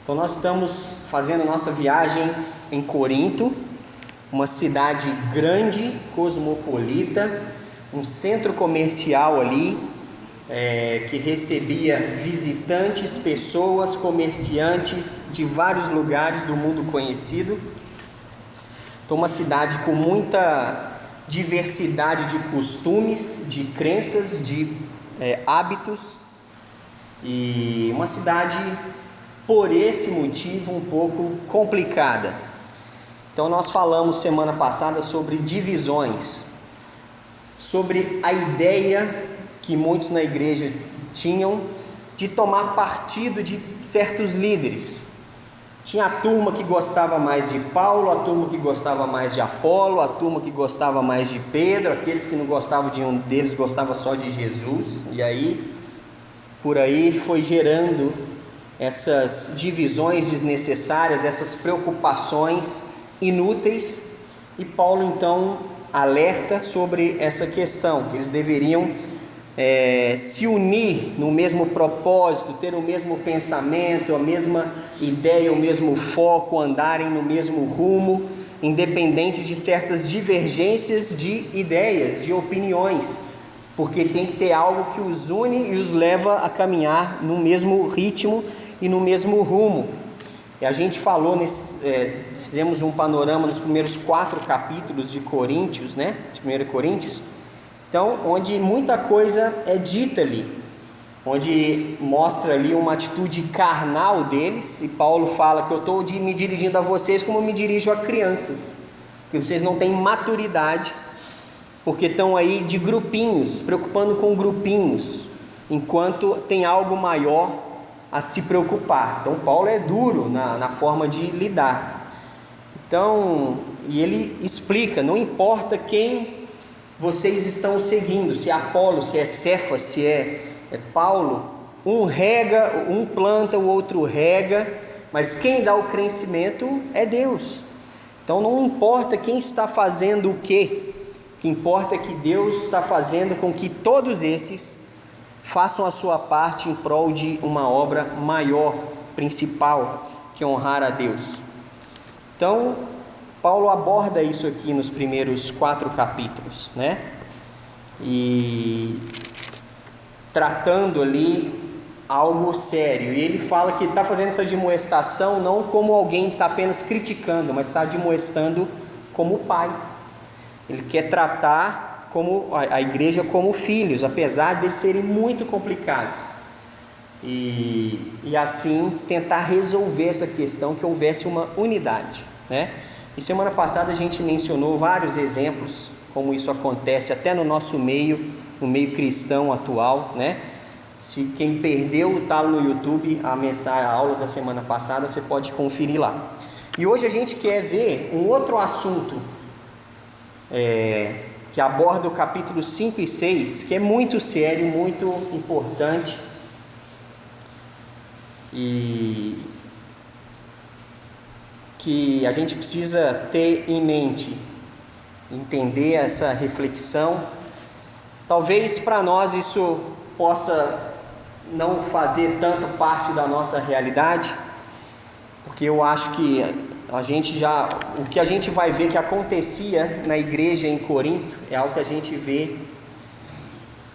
Então nós estamos fazendo nossa viagem em Corinto, uma cidade grande, cosmopolita, um centro comercial ali, que recebia visitantes, pessoas, comerciantes de vários lugares do mundo conhecido. Então uma cidade com muita diversidade de costumes, de crenças, de hábitos, e uma cidade, por esse motivo, um pouco complicada. Então nós falamos semana passada sobre divisões, sobre a ideia que muitos na igreja tinham de tomar partido de certos líderes. Tinha a turma que gostava mais de Paulo, a turma que gostava mais de Apolo, a turma que gostava mais de Pedro, aqueles que não gostavam de um deles gostavam só de Jesus, e aí, por aí foi gerando essas divisões desnecessárias, essas preocupações inúteis, e Paulo então alerta sobre essa questão, que eles deveriam se unir no mesmo propósito, ter o mesmo pensamento, a mesma ideia, o mesmo foco, andarem no mesmo rumo, independente de certas divergências de ideias, de opiniões, porque tem que ter algo que os une e os leva a caminhar no mesmo ritmo e no mesmo rumo. E a gente falou, fizemos um panorama nos primeiros 4 capítulos de Coríntios, de 1 Coríntios, então, onde muita coisa é dita ali, onde mostra ali uma atitude carnal deles, e Paulo fala que eu estou me dirigindo a vocês como eu me dirijo a crianças, que vocês não têm maturidade, porque estão aí de grupinhos, preocupando com grupinhos, enquanto tem algo maior a se preocupar. Então Paulo é duro na forma de lidar. Então, e ele explica, não importa quem vocês estão seguindo, se é Apolo, se é Cefas, se é Paulo, um rega, um planta, o outro rega, mas quem dá o crescimento é Deus. Então não importa quem está fazendo o que importa é que Deus está fazendo com que todos esses façam a sua parte em prol de uma obra maior, principal, que é honrar a Deus. Então Paulo aborda isso aqui nos primeiros 4 capítulos, e tratando ali algo sério, e ele fala que está fazendo essa admoestação não como alguém que está apenas criticando, mas está admoestando como pai. Ele quer tratar como a igreja como filhos, apesar de serem muito complicados, e assim tentar resolver essa questão, que houvesse uma unidade, E semana passada a gente mencionou vários exemplos, como isso acontece até no nosso meio, no meio cristão atual, Se quem perdeu está no YouTube, a aula da semana passada, você pode conferir lá. E hoje a gente quer ver um outro assunto, que aborda o capítulo 5 e 6, que é muito sério, muito importante, e que a gente precisa ter em mente, entender essa reflexão. Talvez para nós isso possa não fazer tanto parte da nossa realidade, porque eu acho que o que a gente vai ver que acontecia na igreja em Corinto é algo que a gente vê,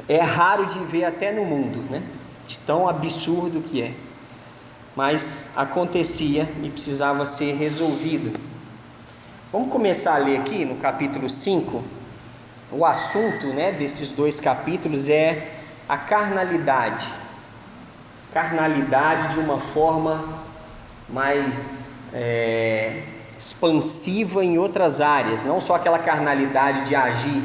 é raro de ver até no mundo, de tão absurdo que é. Mas acontecia e precisava ser resolvido. Vamos começar a ler aqui no capítulo 5. O assunto desses 2 capítulos é a carnalidade. Carnalidade de uma forma mais expansiva em outras áreas. Não só aquela carnalidade de agir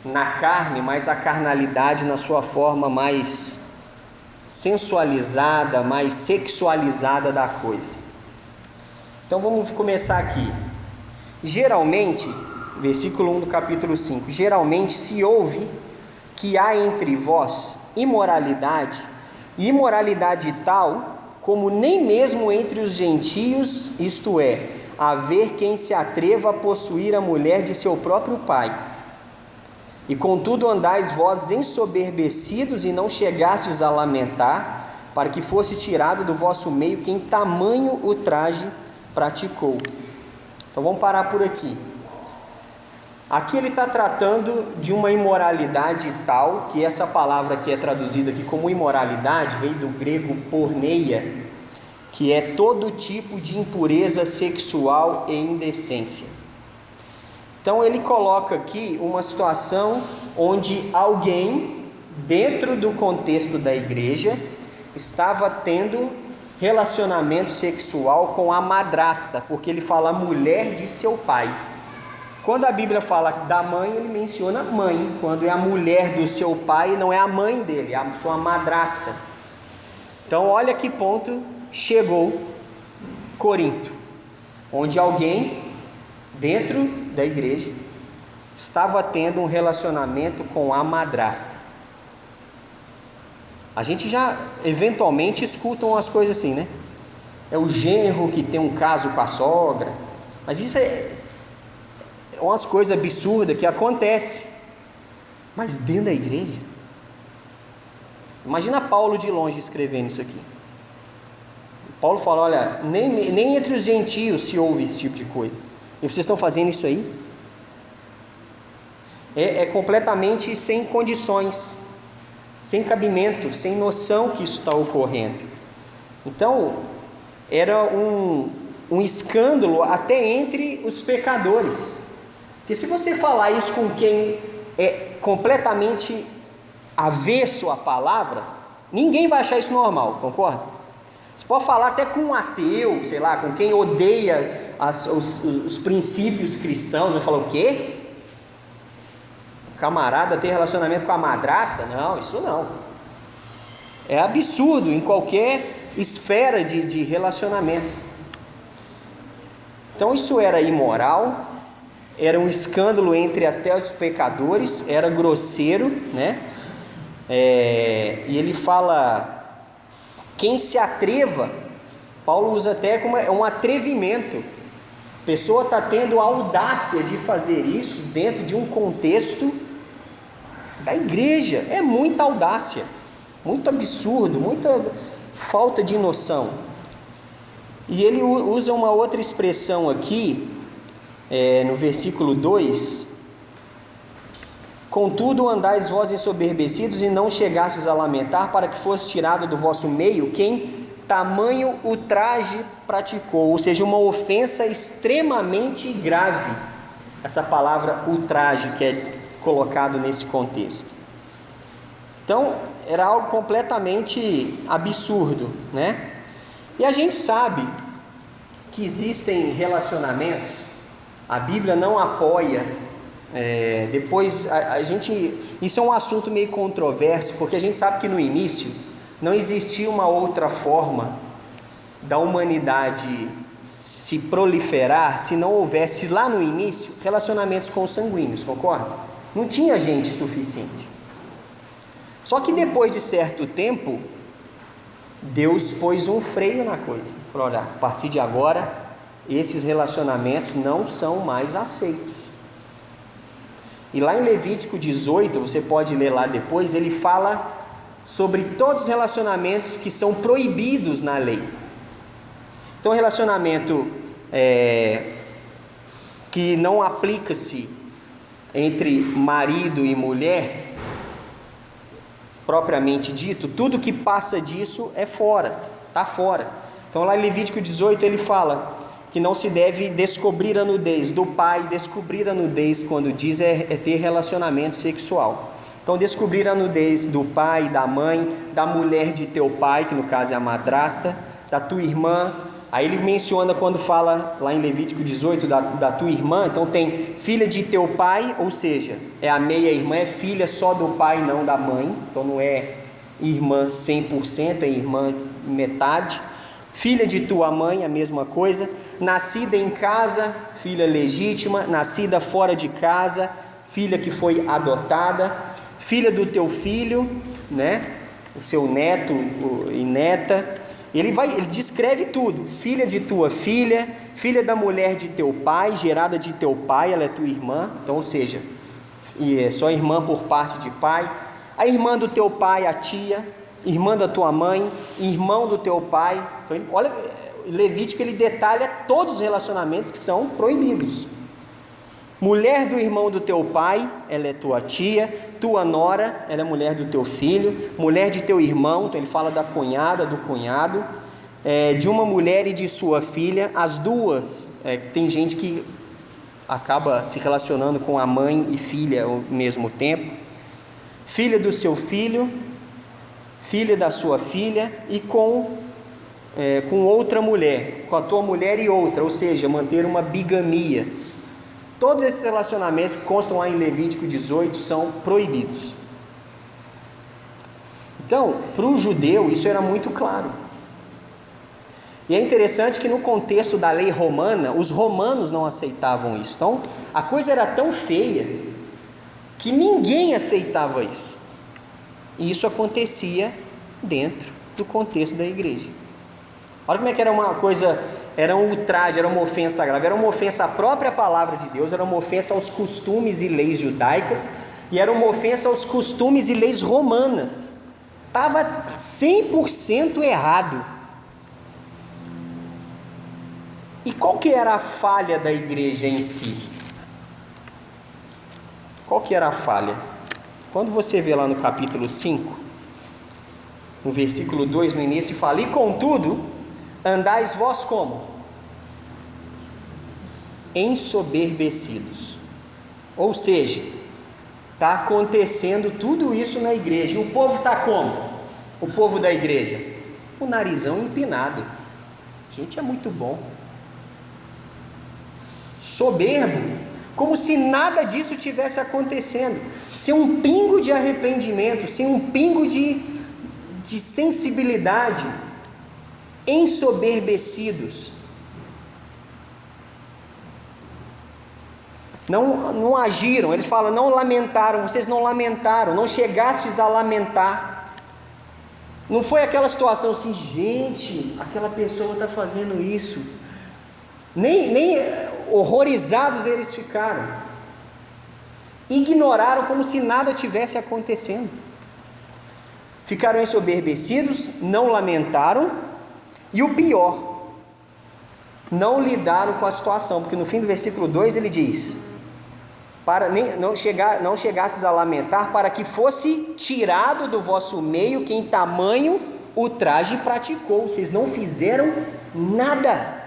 na carne, mas a carnalidade na sua forma mais sensualizada, mais sexualizada da coisa. Então vamos começar aqui. Geralmente, versículo 1 do capítulo 5, geralmente se ouve que há entre vós imoralidade, e imoralidade tal como nem mesmo entre os gentios, isto é, haver quem se atreva a possuir a mulher de seu próprio pai. E contudo andais vós ensoberbecidos e não chegastes a lamentar, para que fosse tirado do vosso meio quem tamanho ultraje praticou. Então vamos parar por aqui. Aqui ele está tratando de uma imoralidade tal, que essa palavra que é traduzida aqui como imoralidade, veio do grego porneia, que é todo tipo de impureza sexual e indecência. Então ele coloca aqui uma situação onde alguém, dentro do contexto da igreja, estava tendo relacionamento sexual com a madrasta, porque ele fala mulher de seu pai. Quando a Bíblia fala da mãe, ele menciona mãe. Quando é a mulher do seu pai, não é a mãe dele, é a sua madrasta. Então olha que ponto chegou Corinto, onde alguém dentro da igreja estava tendo um relacionamento com a madrasta. A gente já eventualmente escuta umas coisas assim, né? É o genro que tem um caso com a sogra. Mas isso é umas coisas absurdas que acontecem. Mas dentro da igreja, imagina Paulo de longe escrevendo isso aqui. Paulo fala, olha, nem entre os gentios se ouve esse tipo de coisa. E vocês estão fazendo isso aí? É completamente sem condições, sem cabimento, sem noção que isso está ocorrendo. Então, era um escândalo até entre os pecadores. Porque se você falar isso com quem é completamente avesso à palavra, ninguém vai achar isso normal, concorda? Você pode falar até com um ateu, sei lá, com quem odeia os princípios cristãos, vai falar o quê? O camarada ter relacionamento com a madrasta? Não, isso não. É absurdo em qualquer esfera de relacionamento. Então isso era imoral, era um escândalo entre até os pecadores, era grosseiro, né? E ele fala, quem se atreva, Paulo usa até como um atrevimento. A pessoa está tendo a audácia de fazer isso dentro de um contexto da igreja. É muita audácia, muito absurdo, muita falta de noção. E ele usa uma outra expressão aqui, no versículo 2: contudo andais vós ensoberbecidos e não chegastes a lamentar, para que fosse tirado do vosso meio quem tamanho ultraje praticou. Ou seja, uma ofensa extremamente grave. Essa palavra ultraje que é colocado nesse contexto. Então era algo completamente absurdo, né? E a gente sabe que existem relacionamentos, a Bíblia não apoia. Depois a gente, isso é um assunto meio controverso, porque a gente sabe que no início não existia uma outra forma da humanidade se proliferar se não houvesse lá no início relacionamentos consanguíneos, concorda? Não tinha gente suficiente. Só que depois de certo tempo, Deus pôs um freio na coisa. Falou, olha, a partir de agora, esses relacionamentos não são mais aceitos. E lá em Levítico 18, você pode ler lá depois, ele fala sobre todos os relacionamentos que são proibidos na lei. Então, relacionamento que não aplica-se entre marido e mulher, propriamente dito, tudo que passa disso é fora, está fora. Então lá em Levítico 18 ele fala que não se deve descobrir a nudez do pai. Descobrir a nudez, quando diz, é ter relacionamento sexual. Então descobrir a nudez do pai, da mãe, da mulher de teu pai, que no caso é a madrasta, da tua irmã. Aí ele menciona quando fala lá em Levítico 18 da tua irmã, então tem filha de teu pai, ou seja, é a meia-irmã, é filha só do pai, não da mãe, então não é irmã 100%, é irmã metade. Filha de tua mãe, a mesma coisa. Nascida em casa, filha legítima. Nascida fora de casa, filha que foi adotada. Filha do teu filho, né? O seu neto e neta. Ele descreve tudo. Filha de tua filha, filha da mulher de teu pai, gerada de teu pai, ela é tua irmã. Então, ou seja, é só irmã por parte de pai. A irmã do teu pai, a tia. irmã da tua mãe, irmão do teu pai. Então, olha, Levítico ele detalha todos os relacionamentos que são proibidos. Mulher do irmão do teu pai, ela é tua tia. Tua nora, ela é mulher do teu filho. Mulher de teu irmão, então ele fala da cunhada, do cunhado, de uma mulher e de sua filha. As duas, tem gente que acaba se relacionando com a mãe e filha ao mesmo tempo. Filha do seu filho, filha da sua filha, e com outra mulher, com a tua mulher e outra, ou seja, manter uma bigamia. Todos esses relacionamentos que constam lá em Levítico 18 são proibidos. Então, para o judeu isso era muito claro. E é interessante que no contexto da lei romana, os romanos não aceitavam isso. Então, a coisa era tão feia que ninguém aceitava isso. E isso acontecia dentro do contexto da igreja. Olha como é que era uma coisa, era um ultraje, era uma ofensa grave, era uma ofensa à própria palavra de Deus, era uma ofensa aos costumes e leis judaicas, e era uma ofensa aos costumes e leis romanas. Estava 100% errado. E qual que era a falha da igreja em si? Qual que era a falha? Quando você vê lá no capítulo 5, no versículo 2, no início, fala: e contudo, andais vós como? Ensoberbecidos. Ou seja, está acontecendo tudo isso na igreja. E o povo está como? O povo da igreja? O narizão empinado. Gente, é muito bom. Soberbo, como se nada disso tivesse acontecendo, sem um pingo de arrependimento, sem um pingo de sensibilidade, ensoberbecidos. Não agiram, eles falam, não lamentaram, vocês não lamentaram, não chegastes a lamentar. Não foi aquela situação assim, gente, aquela pessoa está fazendo isso. Nem horrorizados eles ficaram. Ignoraram como se nada tivesse acontecendo. Ficaram ensoberbecidos, não lamentaram, e o pior, não lidaram com a situação, porque no fim do versículo 2 ele diz: não chegasses a lamentar, para que fosse tirado do vosso meio quem tamanho ultraje praticou. Vocês não fizeram nada.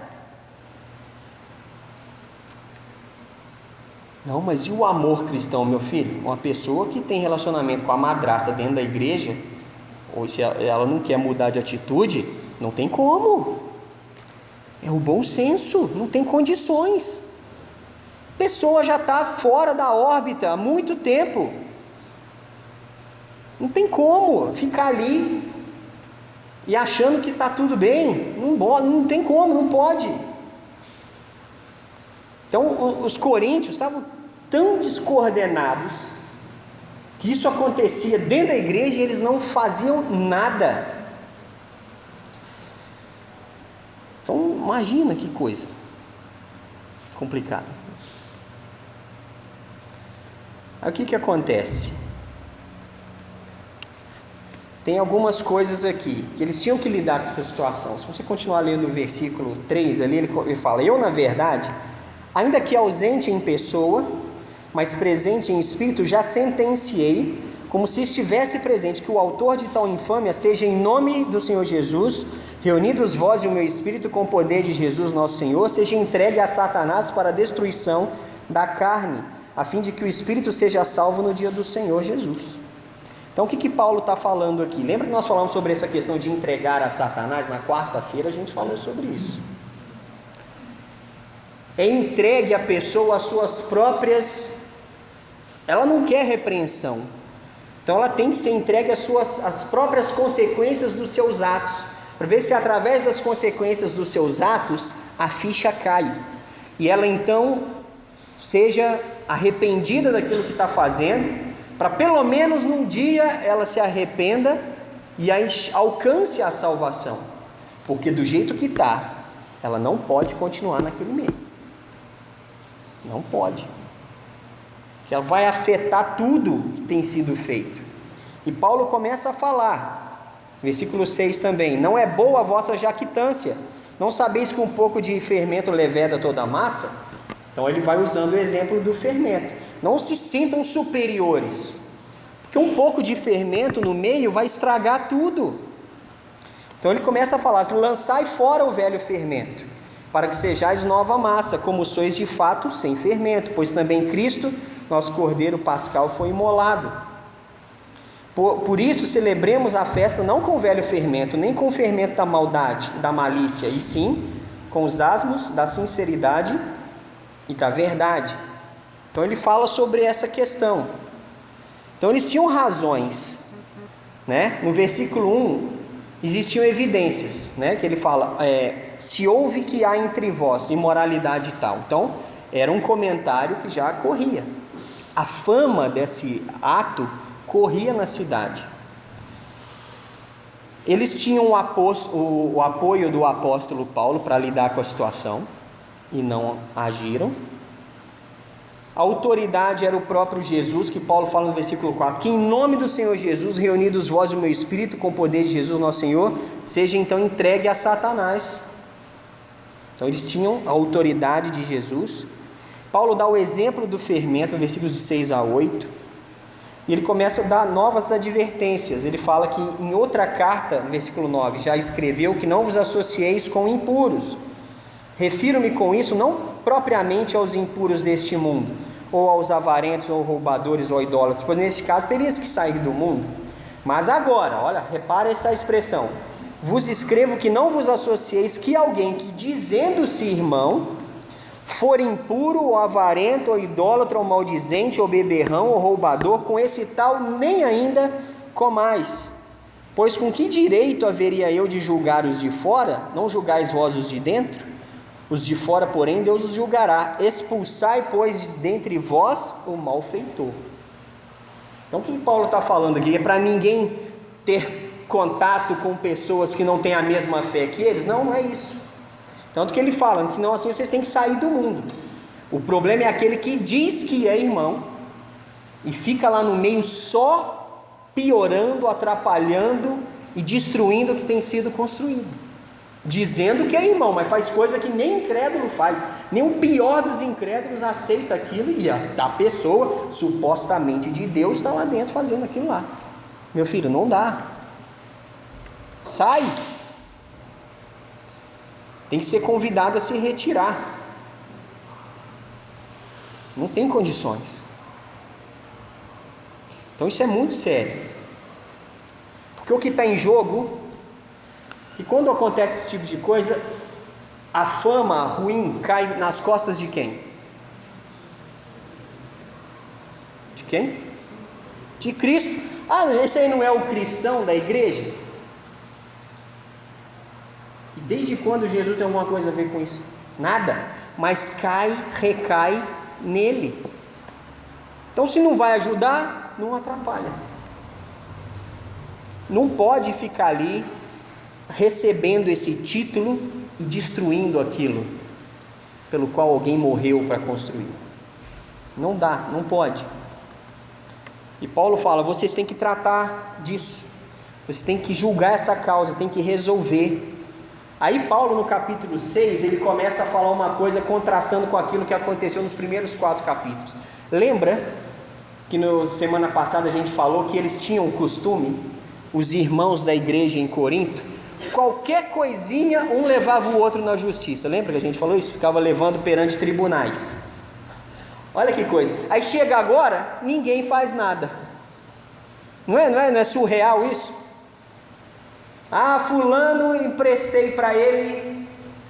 Não, mas e o amor cristão, meu filho? Uma pessoa que tem relacionamento com a madrasta dentro da igreja, ou se ela não quer mudar de atitude, não tem como. É o bom senso, não tem condições. A pessoa já está fora da órbita há muito tempo. Não tem como ficar ali e achando que está tudo bem. Não tem como, não pode. Então os coríntios estavam tão descoordenados que isso acontecia dentro da igreja e eles não faziam nada. Então imagina que coisa complicada. Aí o que acontece? Tem algumas coisas aqui que eles tinham que lidar com essa situação. Se você continuar lendo o versículo 3 ali, ele fala: eu na verdade, ainda que ausente em pessoa, mas presente em espírito, já sentenciei, como se estivesse presente, que o autor de tal infâmia seja, em nome do Senhor Jesus, reunidos vós e o meu espírito com o poder de Jesus nosso Senhor, seja entregue a Satanás para a destruição da carne, a fim de que o espírito seja salvo no dia do Senhor Jesus. Então o que Paulo está falando aqui? Lembra que nós falamos sobre essa questão de entregar a Satanás? Na quarta-feira a gente falou sobre isso. É entregue a pessoa às suas próprias... Ela não quer repreensão. Então ela tem que ser entregue às próprias consequências dos seus atos, para ver se através das consequências dos seus atos a ficha cai, e ela então seja arrependida daquilo que está fazendo, para pelo menos num dia ela se arrependa e alcance a salvação, porque do jeito que está, ela não pode continuar naquele meio. Não pode, que ela vai afetar tudo que tem sido feito. E Paulo começa a falar: Versículo 6 também: não é boa a vossa jactância, não sabeis que um pouco de fermento leveda toda a massa? Então ele vai usando o exemplo do fermento. Não se sintam superiores, porque um pouco de fermento no meio vai estragar tudo. Então ele começa a falar: lançai fora o velho fermento, para que sejais nova massa, como sois de fato sem fermento, pois também Cristo, nosso Cordeiro Pascal, foi imolado. Por isso celebremos a festa não com o velho fermento, nem com o fermento da maldade, da malícia, e sim com os asmos da sinceridade e da verdade. Então ele fala sobre essa questão. Então eles tinham razões, né? No versículo 1 existiam evidências, né? Que ele fala, se houve que há entre vós imoralidade e tal. Então era um comentário que já corria. A fama desse ato corria na cidade. Eles tinham o apoio do apóstolo Paulo para lidar com a situação e não agiram. A autoridade era o próprio Jesus, que Paulo fala no versículo 4, que em nome do Senhor Jesus, reunidos vós e o meu espírito com o poder de Jesus nosso Senhor, seja então entregue a Satanás. Então eles tinham a autoridade de Jesus. Paulo dá o exemplo do fermento, versículos de 6 a 8, e ele começa a dar novas advertências. Ele fala que em outra carta, no versículo 9, já escreveu que não vos associeis com impuros. Refiro-me com isso não propriamente aos impuros deste mundo, ou aos avarentos, ou roubadores, ou idólatras, pois neste caso terias que sair do mundo. Mas agora, olha, repara essa expressão: vos escrevo que não vos associeis que alguém que dizendo-se irmão for impuro, ou avarento, ou idólatra, ou maldizente, ou beberrão, ou roubador, com esse tal nem ainda comais. Pois com que direito haveria eu de julgar os de fora? Não julgais vós os de dentro? Os de fora, porém, Deus os julgará. Expulsai, pois, dentre vós o malfeitor. Então o que Paulo está falando aqui? É para ninguém ter contato com pessoas que não têm a mesma fé que eles? Não, não é isso. Tanto que ele fala, senão assim vocês têm que sair do mundo. O problema é aquele que diz que é irmão e fica lá no meio só piorando, atrapalhando e destruindo o que tem sido construído, dizendo que é irmão, mas faz coisa que nem incrédulo faz. Nem o pior dos incrédulos aceita aquilo, e a pessoa supostamente de Deus está lá dentro fazendo aquilo lá. Meu filho, não dá. Sai. Tem que ser convidado a se retirar. Não tem condições. Então isso é muito sério. Porque o que está em jogo, que quando acontece esse tipo de coisa, a fama ruim cai nas costas de quem? De quem? De Cristo. Ah, esse aí não é o cristão da igreja? Desde quando Jesus tem alguma coisa a ver com isso? Nada. Mas recai nele. Então se não vai ajudar, não atrapalha. Não pode ficar ali recebendo esse título e destruindo aquilo pelo qual alguém morreu para construir. Não dá, não pode. E Paulo fala, vocês têm que tratar disso. Vocês têm que julgar essa causa, têm que resolver. Aí Paulo no capítulo 6, ele começa a falar uma coisa contrastando com aquilo que aconteceu nos primeiros 4 capítulos. Lembra que na semana passada a gente falou que eles tinham o costume, os irmãos da igreja em Corinto, qualquer coisinha um levava o outro na justiça. Lembra que a gente falou isso? Ficava levando perante tribunais. Olha que coisa. Aí chega agora, ninguém faz nada. Não é surreal isso? Ah, fulano, emprestei para ele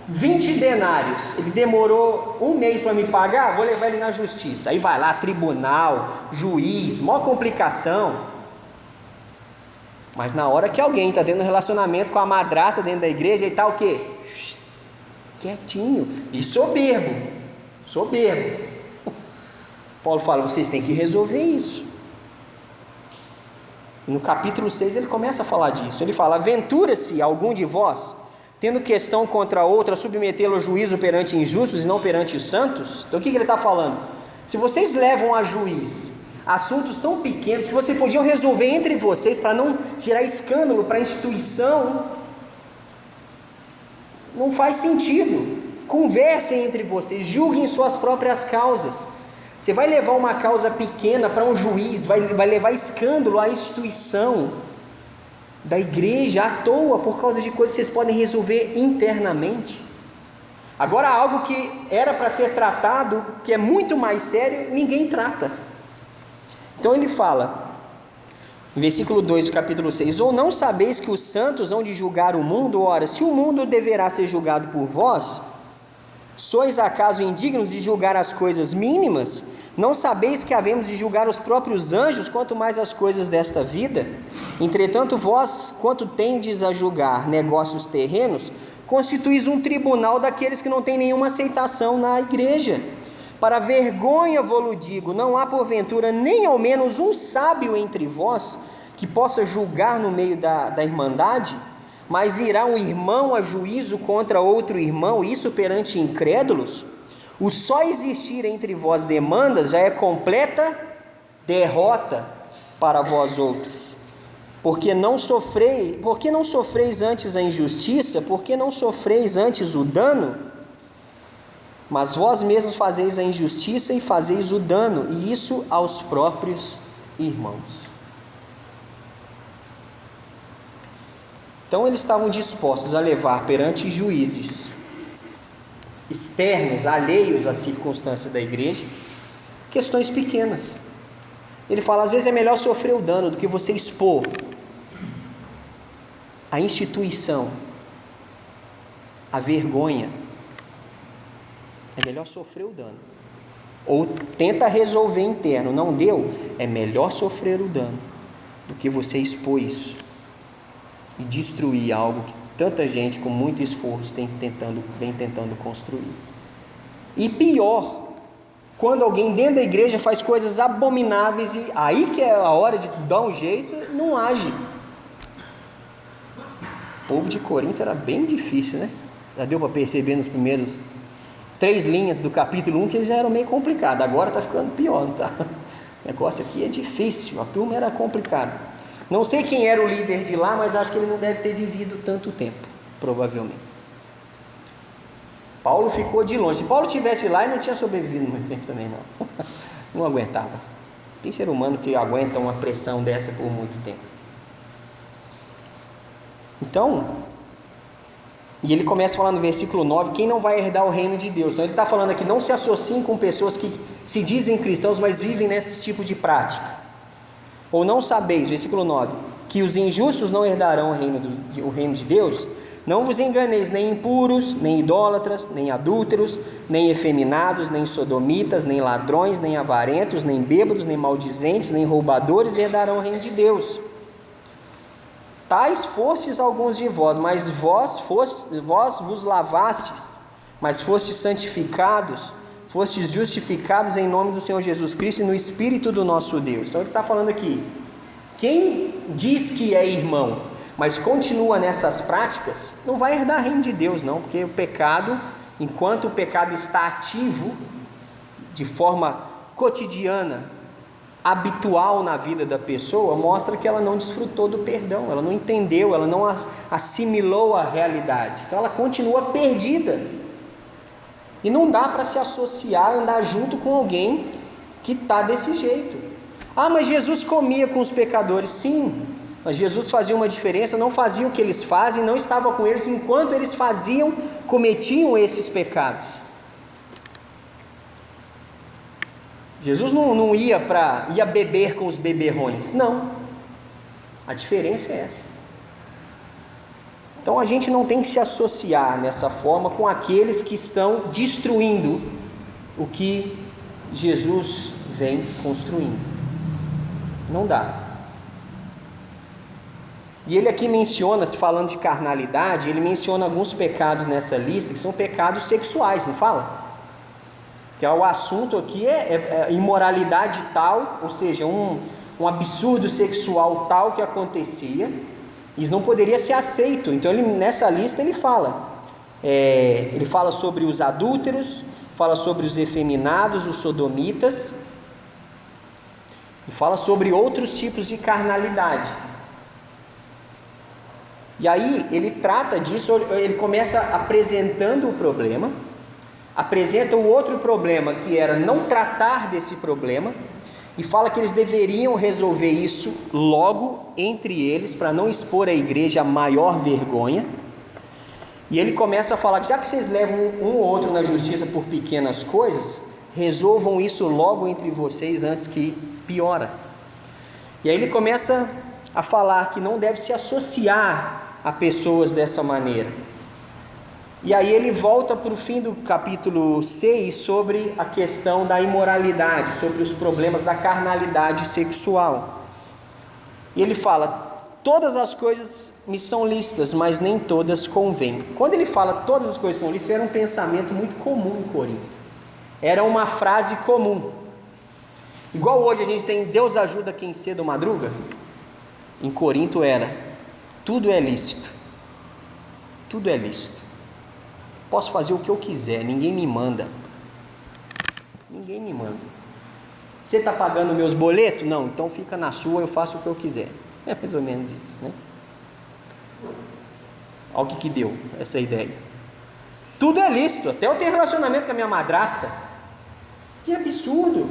20 denários, ele demorou 1 mês para me pagar, vou levar ele na justiça. Aí vai lá, tribunal, juiz, maior complicação. Mas na hora que alguém está tendo um relacionamento com a madrasta dentro da igreja, ele está o quê? Quietinho e soberbo. Paulo fala, vocês têm que resolver isso. No capítulo 6 ele começa a falar disso. Ele fala, aventura-se algum de vós, tendo questão contra outra, submetê-lo ao juízo perante injustos e não perante os santos? Então o que ele está falando? Se vocês levam a juiz assuntos tão pequenos que vocês podiam resolver entre vocês para não gerar escândalo para a instituição. Não faz sentido. Conversem entre vocês, julguem suas próprias causas. Você vai levar uma causa pequena para um juiz, vai levar escândalo à instituição da igreja à toa, por causa de coisas que vocês podem resolver internamente. Agora, algo que era para ser tratado, que é muito mais sério, ninguém trata. Então ele fala, no versículo 2 do capítulo 6, ou não sabeis que os santos hão de julgar o mundo? Ora, se o mundo deverá ser julgado por vós, sois acaso indignos de julgar as coisas mínimas? Não sabeis que havemos de julgar os próprios anjos, quanto mais as coisas desta vida? Entretanto, vós, quanto tendes a julgar negócios terrenos, constituís um tribunal daqueles que não têm nenhuma aceitação na igreja. Para vergonha vos digo, não há porventura nem ao menos um sábio entre vós, que possa julgar no meio da irmandade? Mas irá um irmão a juízo contra outro irmão, isso perante incrédulos? O só existir entre vós demandas já é completa derrota para vós outros. Porque não sofreis antes a injustiça? Porque não sofreis antes o dano? Mas vós mesmos fazeis a injustiça e fazeis o dano, e isso aos próprios irmãos. Então eles estavam dispostos a levar perante juízes externos, alheios à circunstância da igreja, questões pequenas. Ele fala, às vezes é melhor sofrer o dano do que você expor a instituição, a vergonha. É melhor sofrer o dano. Ou tenta resolver interno, não deu, é melhor sofrer o dano do que você expor isso e destruir algo que tanta gente com muito esforço vem tentando construir. E pior, quando alguém dentro da igreja faz coisas abomináveis e aí que é a hora de dar um jeito, não age. O povo de Corinto era bem difícil, né? Já deu para perceber nos primeiros 3 linhas do capítulo 1 que eles já eram meio complicados. Agora está ficando pior, não tá? O negócio aqui é difícil, a turma era complicada. Não sei quem era o líder de lá, mas acho que ele não deve ter vivido tanto tempo, provavelmente. Paulo ficou de longe. Se Paulo estivesse lá, ele não tinha sobrevivido muito tempo também, não. Não aguentava. Tem ser humano que aguenta uma pressão dessa por muito tempo. Então, e ele começa falando no versículo 9, quem não vai herdar o reino de Deus? Então ele está falando aqui, não se associem com pessoas que se dizem cristãos, mas vivem nesse tipo de prática. Ou não sabeis, versículo 9, que os injustos não herdarão o reino de Deus? Não vos enganeis, nem impuros, nem idólatras, nem adúlteros, nem efeminados, nem sodomitas, nem ladrões, nem avarentos, nem bêbados, nem maldizentes, nem roubadores herdarão o reino de Deus. Tais fostes alguns de vós, mas vós vos lavastes, mas fostes santificados, fostes justificados em nome do Senhor Jesus Cristo e no Espírito do nosso Deus. Então ele está falando aqui, quem diz que é irmão, mas continua nessas práticas, não vai herdar o reino de Deus não, porque o pecado, enquanto o pecado está ativo, de forma cotidiana, habitual na vida da pessoa, mostra que ela não desfrutou do perdão, ela não entendeu, ela não assimilou a realidade, então ela continua perdida. E não dá para se associar, andar junto com alguém que está desse jeito. Ah, mas Jesus comia com os pecadores. Sim, mas Jesus fazia uma diferença, não fazia o que eles fazem, não estava com eles enquanto eles cometiam esses pecados. Jesus não ia beber com os beberrões, não. A diferença é essa. Então a gente não tem que se associar nessa forma com aqueles que estão destruindo o que Jesus vem construindo. Não dá. E ele aqui menciona, falando de carnalidade, ele menciona alguns pecados nessa lista que são pecados sexuais, não fala? Que o assunto aqui é imoralidade tal, ou seja, um absurdo sexual tal que acontecia. Isso não poderia ser aceito. Então nessa lista ele fala sobre os adúlteros, fala sobre os efeminados, os sodomitas, E fala sobre outros tipos de carnalidade. E aí ele trata disso, ele começa apresentando o problema, apresenta o outro problema, que era não tratar desse problema, e fala que eles deveriam resolver isso logo entre eles, para não expor a igreja a maior vergonha. E ele começa a falar que já que vocês levam um ou outro na justiça por pequenas coisas, resolvam isso logo entre vocês antes que piora. E aí ele começa a falar que não deve se associar a pessoas dessa maneira. E aí ele volta para o fim do capítulo 6 sobre a questão da imoralidade, sobre os problemas da carnalidade sexual. E ele fala: todas as coisas me são lícitas, mas nem todas convêm. Quando ele fala todas as coisas são lícitas, era um pensamento muito comum em Corinto. Era uma frase comum. Igual hoje a gente tem Deus ajuda quem cedo madruga. Em Corinto era: tudo é lícito. Tudo é lícito. Posso fazer o que eu quiser, ninguém me manda. Ninguém me manda. Você está pagando meus boletos? Não, então fica na sua, eu faço o que eu quiser. É mais ou menos isso, né? Olha o que deu essa ideia. Tudo é lícito, até eu ter relacionamento com a minha madrasta. Que absurdo.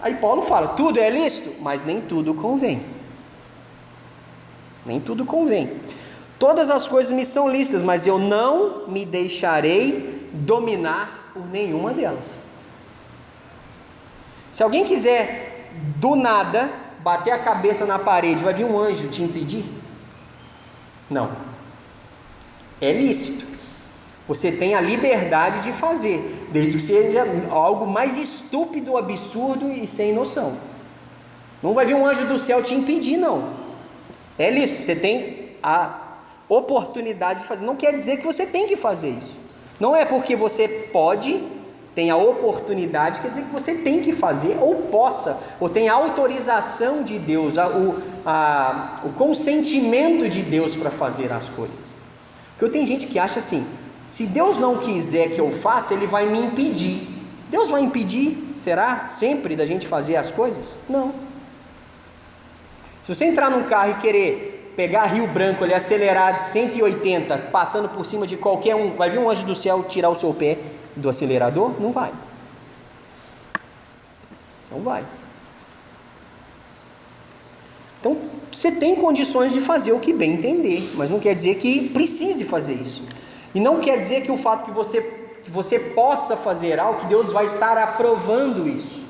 Aí Paulo fala: tudo é lícito, mas nem tudo convém. Nem tudo convém. Todas as coisas me são lícitas, mas eu não me deixarei dominar por nenhuma delas. Se alguém quiser do nada bater a cabeça na parede, vai vir um anjo te impedir? Não. É lícito. Você tem a liberdade de fazer, desde que seja algo mais estúpido, absurdo e sem noção. Não vai vir um anjo do céu te impedir, não. É lícito, você tem a oportunidade de fazer. Não quer dizer que você tem que fazer isso. Não é porque você pode, tem a oportunidade, quer dizer que você tem que fazer, ou possa, ou tem a autorização de Deus, o consentimento de Deus para fazer as coisas. Porque tem gente que acha assim: se Deus não quiser que eu faça, Ele vai me impedir. Deus vai impedir, será, sempre da gente fazer as coisas? Não. Se você entrar num carro e querer pegar Rio Branco ali, acelerar de 180, passando por cima de qualquer um, vai vir um anjo do céu tirar o seu pé do acelerador? Não vai. Não vai. Então, você tem condições de fazer o que bem entender, mas não quer dizer que precise fazer isso. E não quer dizer que o fato que você possa fazer algo, que Deus vai estar aprovando isso.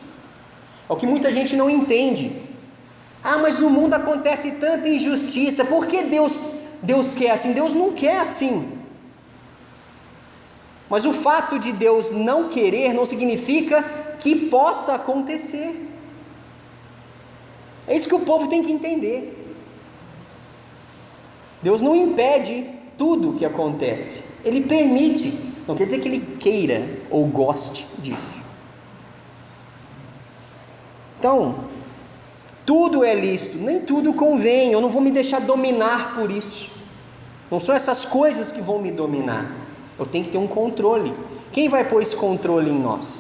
É o que muita gente não entende. Ah, mas no mundo acontece tanta injustiça, por que Deus quer assim? Deus não quer assim. Mas o fato de Deus não querer não significa que possa acontecer. É isso que o povo tem que entender. Deus não impede tudo que acontece, Ele permite. Não quer dizer que Ele queira ou goste disso. Então, tudo é lícito, nem tudo convém. Eu não vou me deixar dominar por isso. Não são essas coisas que vão me dominar. Eu tenho que ter um controle. Quem vai pôr esse controle em nós?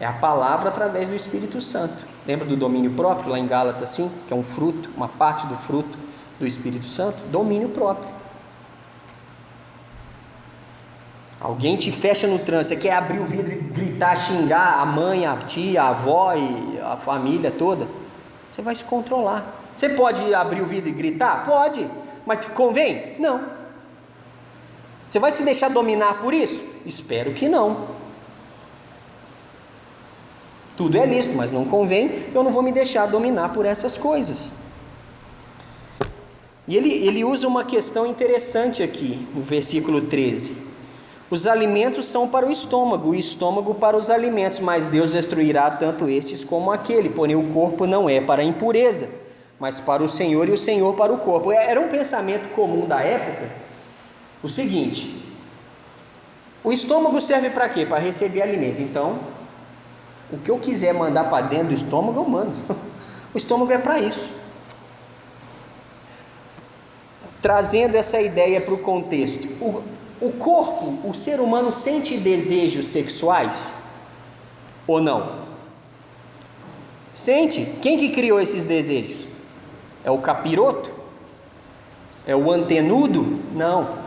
É a palavra através do Espírito Santo. Lembra do domínio próprio lá em Gálatas 5? Que é um fruto, uma parte do fruto do Espírito Santo? Domínio próprio. Alguém te fecha no trânsito, você quer abrir o vidro e gritar, xingar a mãe, a tia, a avó e a família toda? Você vai se controlar. Você pode abrir o vidro e gritar? Pode, mas convém? Não. Você vai se deixar dominar por isso? Espero que não. Tudo é lícito, mas não convém. Eu não vou me deixar dominar por essas coisas. E ele usa uma questão interessante aqui, no versículo 13. Os alimentos são para o estômago para os alimentos, mas Deus destruirá tanto estes como aquele, porém o corpo não é para a impureza, mas para o Senhor, e o Senhor para o corpo. Era um pensamento comum da época, o seguinte: o estômago serve para quê? Para receber alimento. Então, o que eu quiser mandar para dentro do estômago, eu mando. O estômago é para isso. Trazendo essa ideia para o contexto, o corpo, o ser humano sente desejos sexuais ou não? Sente. Quem que criou esses desejos? É o capiroto? É o antenudo? Não.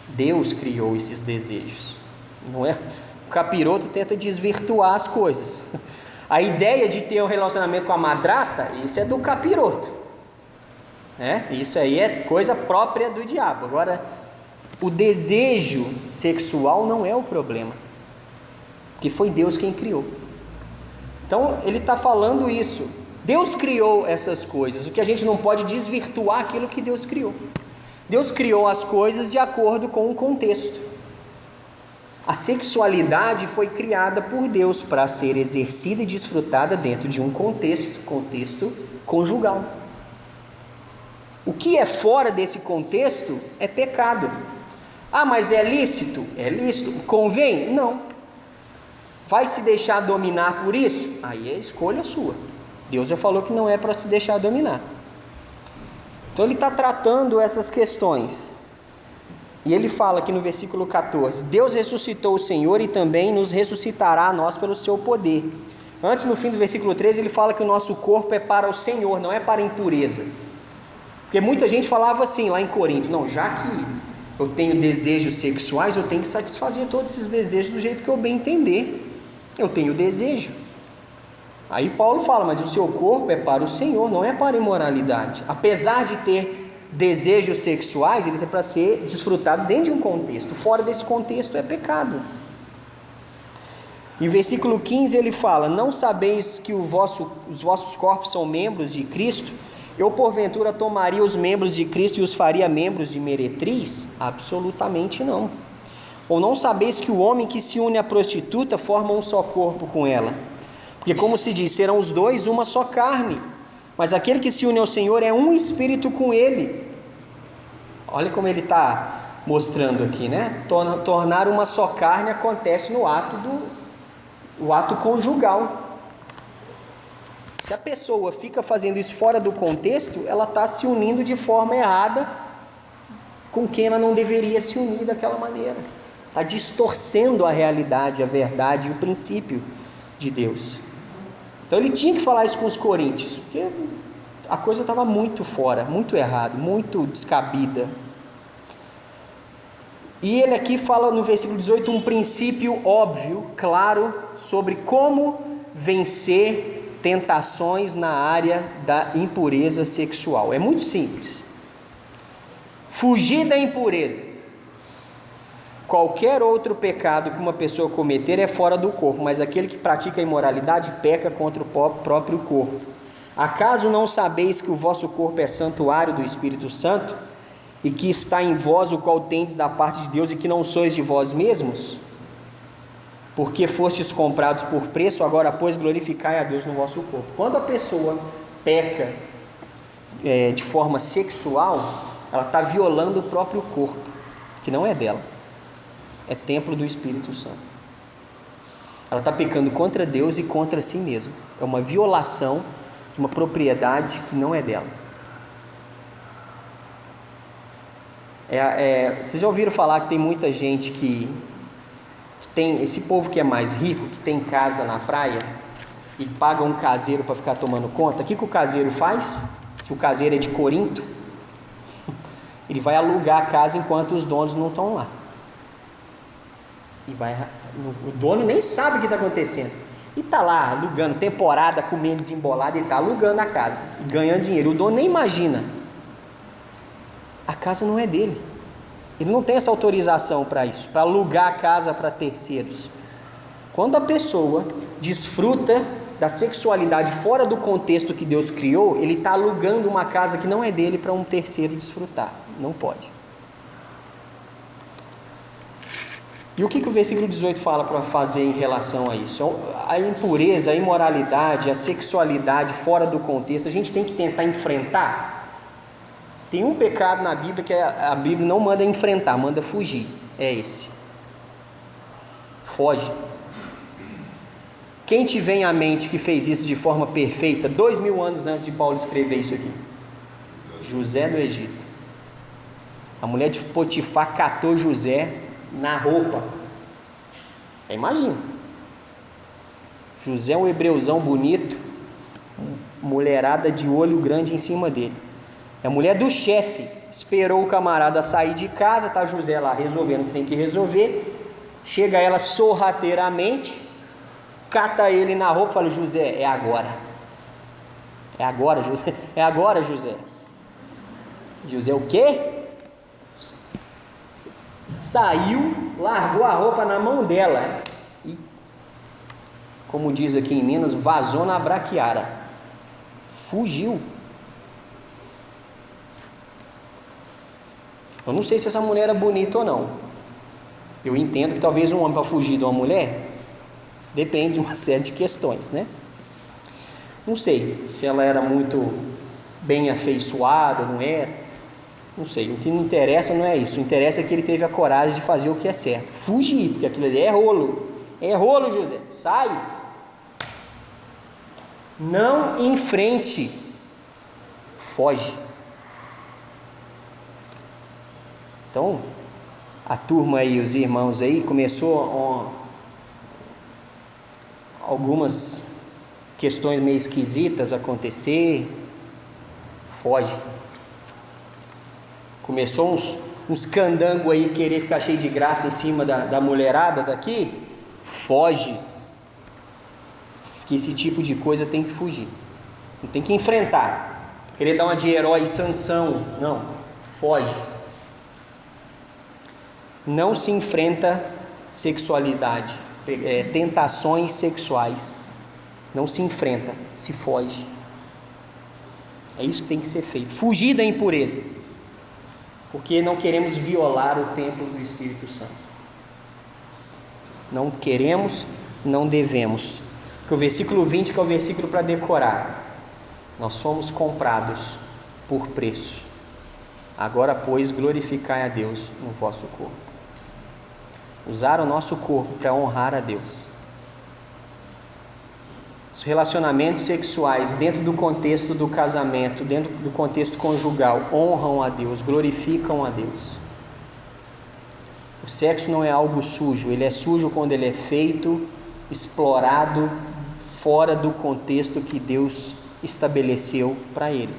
Deus criou esses desejos. Não é? O capiroto tenta desvirtuar as coisas. A ideia de ter um relacionamento com a madrasta, isso é do capiroto. Isso aí é coisa própria do diabo. Agora, o desejo sexual não é o problema, porque foi Deus quem criou. Então ele está falando isso. Deus criou essas coisas. O que a gente não pode desvirtuar aquilo que Deus criou. Deus criou as coisas de acordo com o contexto. A sexualidade foi criada por Deus para ser exercida e desfrutada dentro de um contexto conjugal. O que é fora desse contexto é pecado. Ah, mas é lícito? É lícito. Convém? Não. Vai se deixar dominar por isso? Aí é escolha sua. Deus já falou que não é para se deixar dominar. Então ele está tratando essas questões. E ele fala aqui no versículo 14: Deus ressuscitou o Senhor e também nos ressuscitará a nós pelo seu poder. Antes, no fim do versículo 13, ele fala que o nosso corpo é para o Senhor, não é para a impureza. Porque muita gente falava assim lá em Corinto: não, já que eu tenho desejos sexuais, eu tenho que satisfazer todos esses desejos do jeito que eu bem entender. Eu tenho desejo. Aí Paulo fala: mas o seu corpo é para o Senhor, não é para a imoralidade. Apesar de ter desejos sexuais, ele tem para ser desfrutado dentro de um contexto. Fora desse contexto é pecado. Em versículo 15 ele fala: não sabeis que os vossos corpos são membros de Cristo? Eu porventura tomaria os membros de Cristo e os faria membros de meretriz? Absolutamente não. Ou não sabeis que o homem que se une à prostituta forma um só corpo com ela? Porque como se diz, serão os dois uma só carne. Mas aquele que se une ao Senhor é um espírito com ele. Olha como ele está mostrando aqui, né? Tornar uma só carne acontece no ato conjugal. Se a pessoa fica fazendo isso fora do contexto, ela está se unindo de forma errada com quem ela não deveria se unir daquela maneira. Está distorcendo a realidade, a verdade e o princípio de Deus. Então ele tinha que falar isso com os coríntios, porque a coisa estava muito fora, muito errado, muito descabida. E ele aqui fala no versículo 18 um princípio óbvio, claro, sobre como vencer tentações na área da impureza sexual. É muito simples. Fugir da impureza. Qualquer outro pecado que uma pessoa cometer é fora do corpo, mas aquele que pratica a imoralidade peca contra o próprio corpo. Acaso não sabeis que o vosso corpo é santuário do Espírito Santo, e que está em vós, o qual tendes da parte de Deus, e que não sois de vós mesmos? Porque fostes comprados por preço, agora pois glorificai a Deus no vosso corpo. Quando a pessoa peca de forma sexual, ela está violando o próprio corpo, que não é dela. É templo do Espírito Santo. Ela está pecando contra Deus e contra si mesma. É uma violação de uma propriedade que não é dela. Vocês já ouviram falar que tem muita gente que tem, esse povo que é mais rico, que tem casa na praia e paga um caseiro para ficar tomando conta? O que o caseiro faz? Se o caseiro é de Corinto, ele vai alugar a casa enquanto os donos não estão lá. O dono nem sabe o que está acontecendo. E está lá alugando, temporada, comendo desembolado, ele está alugando a casa, ganhando dinheiro. O dono nem imagina. A casa não é dele. Ele não tem essa autorização para isso, para alugar a casa para terceiros. Quando a pessoa desfruta da sexualidade fora do contexto que Deus criou, ele está alugando uma casa que não é dele para um terceiro desfrutar. Não pode. E o que o versículo 18 fala para fazer em relação a isso? A impureza, a imoralidade, a sexualidade fora do contexto, a gente tem que tentar enfrentar. Tem um pecado na Bíblia que a Bíblia não manda enfrentar, manda fugir. É esse. Foge. Quem te vem à mente que fez isso de forma perfeita 2000 anos antes de Paulo escrever isso aqui? José do Egito. A mulher de Potifar catou José na roupa. Você imagina. José é um hebreuzão bonito, mulherada de olho grande em cima dele. A mulher do chefe esperou o camarada sair de casa, tá José lá resolvendo o que tem que resolver. Chega ela sorrateiramente, cata ele na roupa e fala: José, é agora. É agora, José. É agora, José. José o quê? Saiu, largou a roupa na mão dela e, como diz aqui em Minas, vazou na braquiara. Fugiu. Eu não sei se essa mulher era bonita ou não. Eu entendo que talvez um homem para fugir de uma mulher depende de uma série de questões, né? Não sei se ela era muito bem afeiçoada, não era. Não sei, o que não interessa não é isso. O que interessa é que ele teve a coragem de fazer o que é certo. Fugir, porque aquilo ali é rolo. É rolo, José. Sai. Não enfrente. Foge. Então, a turma aí, os irmãos aí, começou algumas questões meio esquisitas a acontecer. Foge. Começou uns candangos aí querer ficar cheio de graça em cima da mulherada daqui. Foge. Que esse tipo de coisa tem que fugir. Não tem que enfrentar. Querer dar uma de herói Sansão. Não. Foge. Não se enfrenta sexualidade, tentações sexuais. Não se enfrenta, se foge. É isso que tem que ser feito. Fugir da impureza. Porque não queremos violar o templo do Espírito Santo. Não queremos, não devemos. Porque o versículo 20, que é o versículo para decorar: nós somos comprados por preço. Agora, pois, glorificai a Deus no vosso corpo. Usar o nosso corpo para honrar a Deus. Os relacionamentos sexuais dentro do contexto do casamento, dentro do contexto conjugal, honram a Deus, glorificam a Deus. O sexo não é algo sujo, ele é sujo quando ele é feito, explorado, fora do contexto que Deus estabeleceu para ele.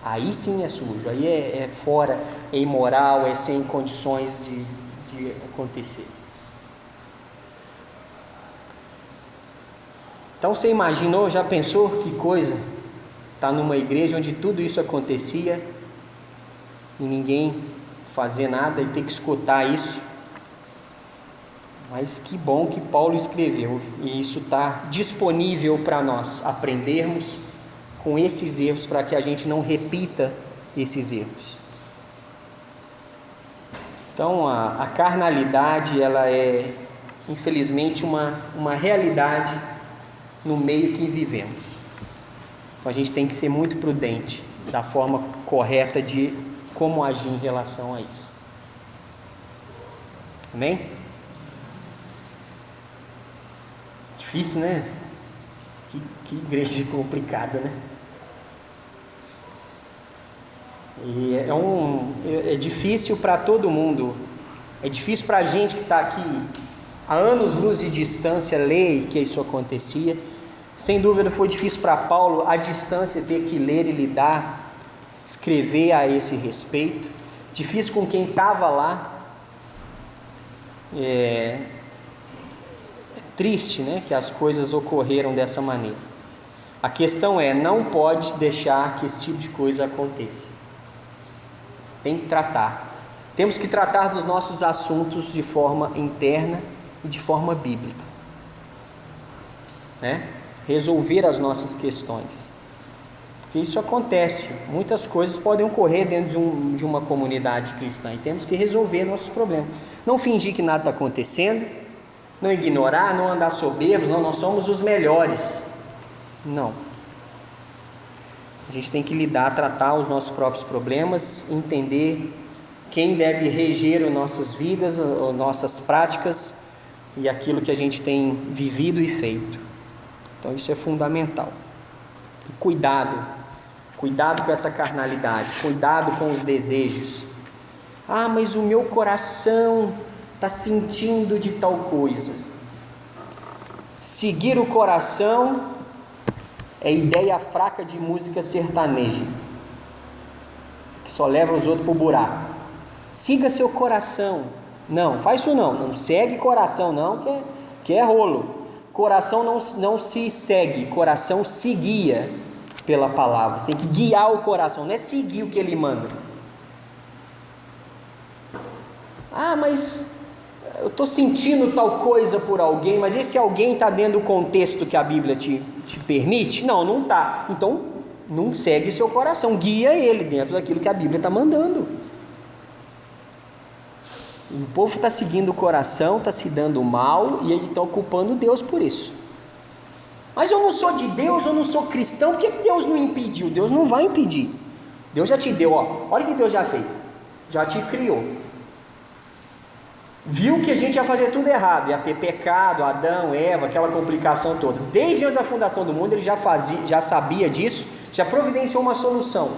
Aí sim é sujo, aí é fora, é imoral, é sem condições de acontecer. Então você imaginou, já pensou que coisa estar numa igreja onde tudo isso acontecia e ninguém fazer nada e ter que escutar isso? Mas que bom que Paulo escreveu e isso está disponível para nós aprendermos com esses erros, para que a gente não repita esses erros. Então a carnalidade, ela é infelizmente uma realidade no meio que vivemos. Então a gente tem que ser muito prudente da forma correta de como agir em relação a isso. Amém? Difícil, né? Que igreja complicada, né? E é difícil para todo mundo. É difícil para a gente que está aqui há anos-luz de distância ler que isso acontecia. Sem dúvida foi difícil para Paulo a distância ter que ler e lidar, escrever a esse respeito. Difícil com quem estava lá. É triste, né, que as coisas ocorreram dessa maneira. A questão é, não pode deixar que esse tipo de coisa aconteça. Tem que tratar. Temos que tratar dos nossos assuntos de forma interna e de forma bíblica, né? Resolver as nossas questões, porque isso acontece. Muitas coisas podem ocorrer dentro de uma comunidade cristã e temos que resolver nossos problemas. Não fingir que nada está acontecendo, não ignorar, não andar soberbos, não, nós somos os melhores. Não. A gente tem que lidar, tratar os nossos próprios problemas, entender quem deve reger as nossas vidas, as nossas práticas e aquilo que a gente tem vivido e feito. Então isso é fundamental. E cuidado com essa carnalidade, cuidado com os desejos. Ah, mas o meu coração está sentindo de tal coisa. Seguir o coração é ideia fraca de música sertaneja, que só leva os outros para o buraco. Siga seu coração. Não, faz isso não. Não segue coração não, que é rolo. Coração não se segue, coração se guia pela palavra. Tem que guiar o coração, não é seguir o que ele manda. Ah, mas eu estou sentindo tal coisa por alguém, mas esse alguém está dentro do contexto que a Bíblia te permite? Não, não está. Então, não segue seu coração, guia ele dentro daquilo que a Bíblia está mandando. O povo está seguindo o coração, está se dando mal, e eles estão culpando Deus por isso. Mas eu não sou de Deus, eu não sou cristão, por que Deus não impediu? Deus não vai impedir. Deus já te deu, olha o que Deus já fez, já te criou. Viu que a gente ia fazer tudo errado, ia ter pecado, Adão, Eva, aquela complicação toda. Desde antes da fundação do mundo ele já sabia disso, já providenciou uma solução.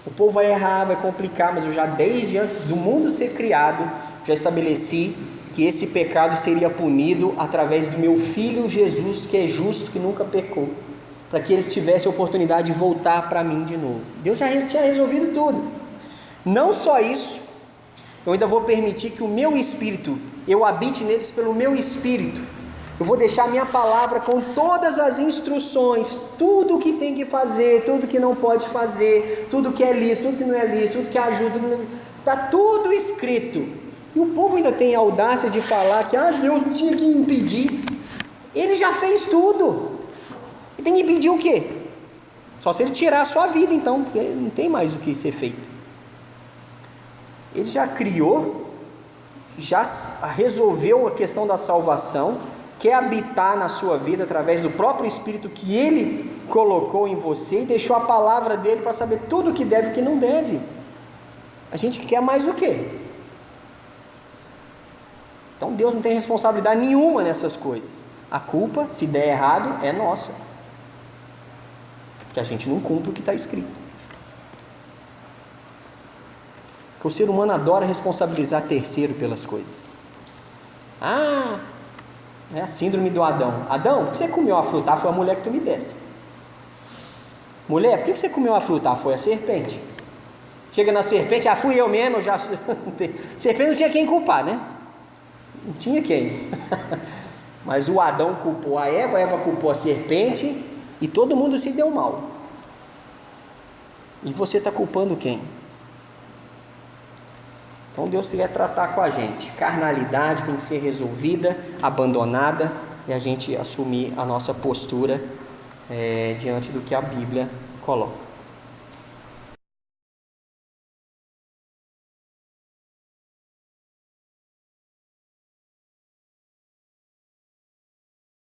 O povo vai errar, vai complicar, mas eu já desde antes do mundo ser criado, já estabeleci que esse pecado seria punido através do meu Filho Jesus, que é justo, que nunca pecou, para que eles tivessem a oportunidade de voltar para mim de novo. Deus já tinha resolvido tudo. Não só isso, eu ainda vou permitir que o meu Espírito, eu habite neles pelo meu Espírito. Eu vou deixar a minha palavra com todas as instruções, tudo o que tem que fazer, tudo que não pode fazer, tudo que é lícito, tudo que não é lícito, tudo que ajuda, está tudo escrito. E o povo ainda tem a audácia de falar que Deus não tinha que impedir. Ele já fez tudo. Ele tem que impedir o quê? Só se ele tirar a sua vida então, porque não tem mais o que ser feito. Ele já criou, já resolveu a questão da salvação, quer habitar na sua vida através do próprio Espírito que Ele colocou em você e deixou a palavra dele para saber tudo o que deve e o que não deve. A gente quer mais o quê? Então Deus não tem responsabilidade nenhuma nessas coisas. A culpa, se der errado, é nossa, porque a gente não cumpre o que está escrito. Porque o ser humano adora responsabilizar terceiro pelas coisas. É a síndrome do Adão. Adão, por que você comeu a fruta? Foi a mulher que tu me desse. Mulher, por que você comeu a fruta? Foi a serpente. Chega na serpente, fui eu mesmo, serpente não tinha quem culpar, né? Não tinha quem. Mas o Adão culpou a Eva culpou a serpente, e todo mundo se deu mal. E você está culpando quem? Então Deus quer tratar com a gente. Carnalidade tem que ser resolvida, abandonada, e a gente assumir a nossa postura diante do que a Bíblia coloca.